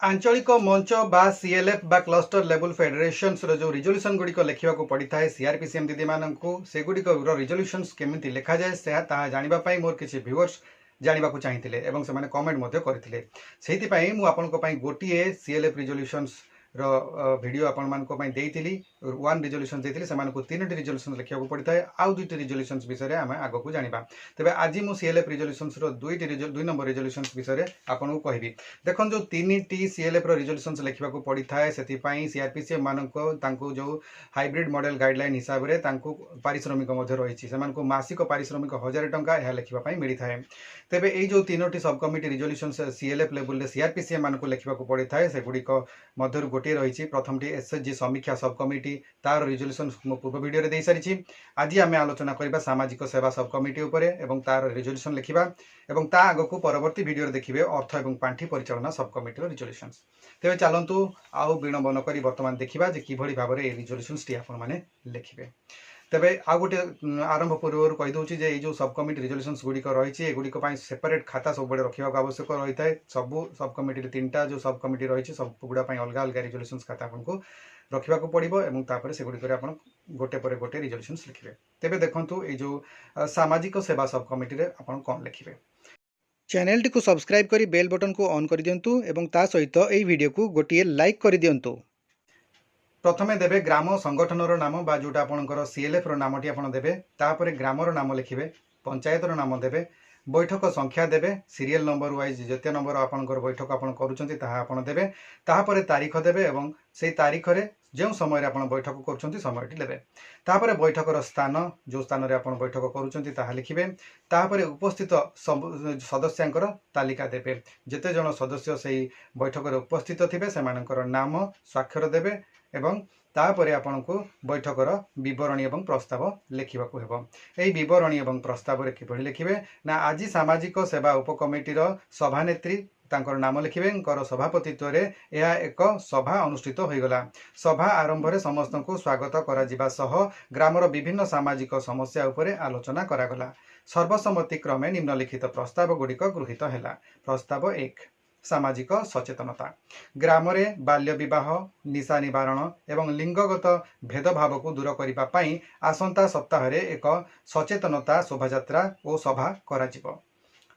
आंचलिक मंच बा सीएलएफ बा क्लस्टर लेवल फेडरेशन्स जो रिजोल्यूशन गुड़िक लिखा पड़ी था सीआरपीसीएम दीदी मानू से गुड़िक रिजोल्यूशन्स केमी लिखा जाए जानापी मोर किसी व्यूअर्स जानवा चाहिए और से कमेंट करते से मुझे गोटे सीएलएफ रिजोल्यूशन्स वीडियो आपण वन रिजोल्यूशन देती से तीन रिजोल्यूशन लिखा पड़ता है आउ दुईट रिजोल्यूशन विषय में आम आग को जाना तेज आज मुझे सीएलएफ रिजोल्यूशन दुई नंबर रिजोल्यूशन विषय आपको कहबी देखो जो तीन टी सीएलएफ रिजोल्यूशन लिखा पड़ता है से सीआरपीसीएम मानक जो हाइब्रिड मॉडल गाइडलाइन हिसाब से पारिश्रमिक रही है मासिक पारिश्रमिक 1000 टंका यह लिखापी मिलता है तेज ये जो तीनो सब कमिटी रिजोल्यूशन सीएलएफ लेवल सीआरपीसीएम मानक लिखा पड़ता है सेगुड़िक मध्य गोटे रही प्रथमटी एसएचजी समीक्षा सब कमिटी तार रिजोल्यूशन मो पूर्व वीडियो दे सारी आज आम आलोचना करबा सामाजिक सेवा सब कमिटी उपरे एवं तार रिजोल्यूशन लिखा एवं ता आगक परवर्ती वीडियो देखिए अर्थ और पांठि परिचालना सब कमिटी रिजोल्यूशन तेज चलतु आउ विलंब न करी वर्तमान देखा कि भाव में रिजोल्यूशनटी आपने लिखे तेरे आउ गोटे आरंभ पूर्व कहीदे ये जो सब कमिटी रिजोल्यूशंस गुड़िक रही है गुड़िक सेपरेट खाता सब रखा आवश्यक रही है सबू सब कमिटी तीनटा जो सब कमिटी रही सब गुड़ा अलग अलग रिजोल्यूशंस खाता आपको रखा पड़ो और से गुड़िक गोटे पर गोटे रिजोल्यूशंस लिखे तेज देखो ये जो सामाजिक सेवा सब कमिटी आप कौन लिखे चैनल टी सब्सक्राइब करी बेल बटन को ऑन कर दिंतु एवं ता सहित ये वीडियो को गोटे लाइक कर दिंतु प्रथमे देवे ग्राम संगठन नाम बा जोटा आपंकर सीएलएफ नामटी आप देवे तापर ग्रामर नाम लिखे पंचायतर नाम देवे बैठक संख्या देवे सीरियल नंबर वाइज जिते नंबर आपंकर बैठक आप देवे तापर तारीख देवे और से तारीख रे जो समय आप बैठक कर समयटी देवे तापर बैठकर स्थान जो स्थान में आप बैठक कर लिखे तापर उपस्थित सदस्यांकर तालिका देवे जिते जन सदस्य से बैठक में उपस्थित थे से नाम स्वाक्षर देवे एवं तापरे आपन को बैठकर विवरणी एवं प्रस्ताव लिखा यही विवरणी एवं प्रस्ताव किभଳି लिखिबे ना आज सामाजिक सेवा उपकमिटीर सभानेत्री तांकर नाम लिखिबे सभापतित्व यह एक सभा अनुष्ठित होईगला सभा आरंभ में समस्त को स्वागत करा जिबा सह ग्रामर विभिन्न सामाजिक समस्या उपरे आलोचना करागला सर्वसम्मति क्रमे निम्नलिखित प्रस्ताव गुड़िक गृहीत हैला प्रस्ताव 1 सामाजिक सचेतनता ग्राम में बाल्य विवाह निशा निवारण एवं लिंगगत भेदभाव को दूर करने आसंता सप्ताह एक सचेतनता शोभायात्रा और सभा करा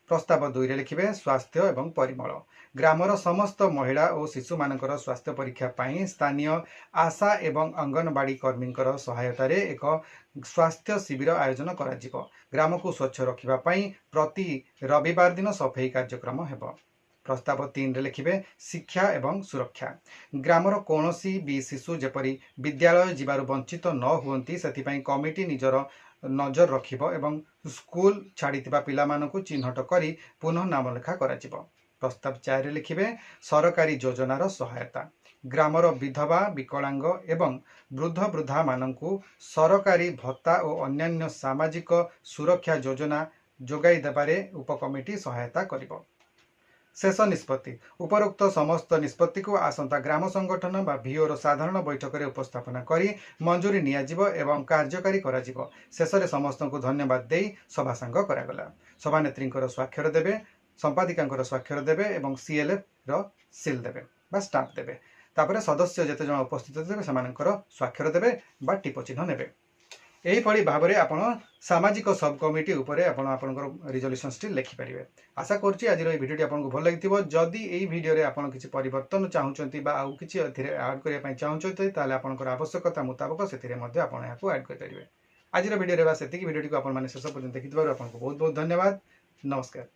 प्रस्ताव 2 रे लिखिबे स्वास्थ्य एवं परिमल ग्रामर समस्त महिला और शिशु मानकर स्वास्थ्य परीक्षा पाई स्थानीय आशा एवं अंगनवाड़ी कर्मी सहायतार एक स्वास्थ्य शिविर आयोजन करा ग्राम को स्वच्छ रखा प्रति रविवार दिन सफाई कार्यक्रम हेबो प्रस्ताव 3 रे लिखिबे शिक्षा एवं सुरक्षा ग्रामर कौनसी भी शिशु जेपरी विद्यालय जीवार वंचित न हुंती सेथिपई कमिटी निजर नजर रखिबो एवं स्कूल छाड़ीथिबा पिलामानकु चिन्हट करी पुनः नाम लेखा कराजिबो प्रस्ताव 4 रे लिखिबे सरकारी योजनार सहायता ग्रामर विधवा विकलांग एवं वृद्ध वृद्धा मानकु सरकारी भत्ता और अन्यान्य सामाजिक सुरक्षा योजना जोगाई देबारे उपकमिटी सहायता करिबो शेष निष्पत्ति उपरोक्त समस्त निष्पत्ति को आसंता ग्राम संगठन बा भिओर साधारण बैठक में उपस्थापना करी मंजूरी नियाजिबो एवं कार्यकारी कराजिबो शेष में समस्त को धन्यवाद दे सभा सांग करागला सभानेत्री स्वाक्षर देवे संपादिका स्वाक्षर देवे एवं सीएलएफ रो सील देवे बा स्टाम्प देवे तापर सदस्य जेते जन उपस्थित थे स्वाक्षर देवे बा टिप चिन्ह नेबे यही भाव में आप सामाजिक सब कमिटी उपरे आपंकर रिजोल्यूशंस लिखिपारे आशा करुँच आज भिडियोटी आपको भल लगी जदि यही भिडियो आप किसी परिवर्तन चाहते आउ कि आड करने चाहते आपंकर आवश्यकता मुताबक से आड करेंगे आज भिडियो से भिडियोटी को आप शेष पर्यटन देखिए आपको बहुत बहुत धन्यवाद नमस्कार।